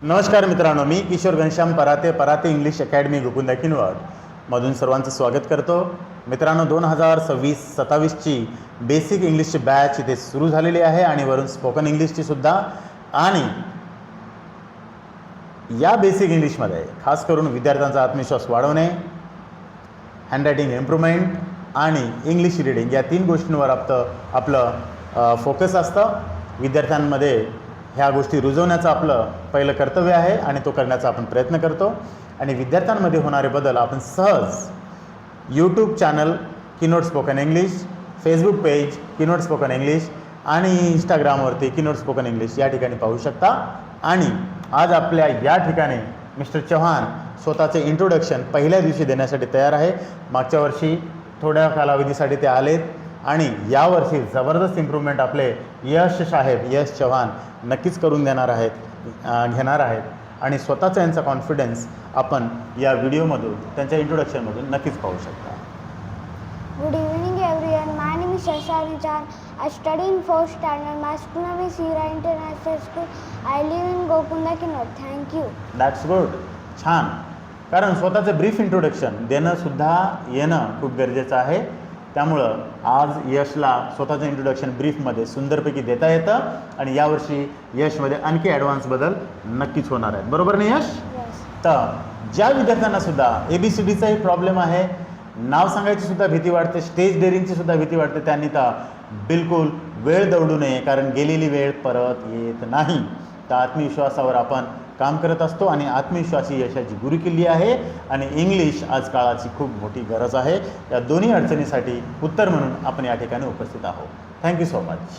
नमस्कार मित्रांनो, मी किशोर घनश्याम पराते English academy Gokunda Kinwat मधून सर्वांचं स्वागत करतो. मित्रांनो, 2026-27ची बेसिक इंग्लिशची बॅच इथे सुरू झालेली आहे आणि वरून स्पोकन इंग्लिशची सुद्धा. आणि या बेसिक इंग्लिशमध्ये खास करून विद्यार्थ्यांचा आत्मविश्वास वाढवणे, हँडरायटिंग इम्प्रूव्हमेंट आणि इंग्लिश रीडिंग या 3 गोष्टींवर आपलं फोकस असतं. विद्यार्थ्यांमध्ये ह्या गोष्टी रुजवण्याचं आपलं पहिलं कर्तव्य आहे आणि तो करण्याचा आपण प्रयत्न करतो. आणि विद्यार्थ्यांमध्ये होणारे बदल आपण सहज YouTube channel किनोट spoken English, Facebook page किनोट spoken English आणि इंस्टाग्रामवरती किनोट स्पोकन इंग्लिश या ठिकाणी पाहू शकता. आणि आज आपल्या या ठिकाणी मिस्टर चव्हाण स्वतःचे इंट्रोडक्शन पहिल्या दिवशी देण्यासाठी तयार आहे. मागच्या वर्षी थोड्या कालावधीसाठी ते आलेत आणि यावर्षी जबरदस्त इम्प्रूव्हमेंट आपले यश चव्हाण नक्कीच करून घेणार आहेत आणि स्वतःचा यांचा कॉन्फिडन्स आपण या व्हिडिओमधून त्यांच्या इंट्रोडक्शनमधून नक्कीच पाहू शकता. Good evening everyone. My name is Shashani Chan. I study in 4th standard. My school name is Hira International School. I live in Gokunda Kinod. Thank you. That's good, छान. कारण स्वतःचं ब्रीफ इंट्रोडक्शन देणंसुद्धा येणं खूप गरजेचं आहे. त्यामुळं आज यशला स्वतःचं इंट्रोडक्शन ब्रीफमध्ये सुंदरपैकी देता येतं आणि यावर्षी यशमध्ये आणखी ॲडव्हान्स बदल नक्कीच होणार आहेत. बरोबर नाही यश? Yes. तर ज्या विद्यार्थ्यांनासुद्धा ABCDचाही प्रॉब्लेम आहे, नाव सांगायची सुद्धा भीती वाटते, स्टेज डेअरिंगची सुद्धा भीती वाटते, त्यांनी तर बिलकुल वेळ दौडू नये, कारण गेलेली वेळ परत येत नाही. तर आत्मविश्वासावर आपण काम करत असतो आणि आत्मविश्वास ही यशाची गुरुकिल्ली आहे आणि इंग्लिश आज काळाची खूप मोठी गरज आहे. या दोन्ही अडचणीसाठी उत्तर म्हणून आपण या ठिकाणी उपस्थित आहोत. Thank you so much.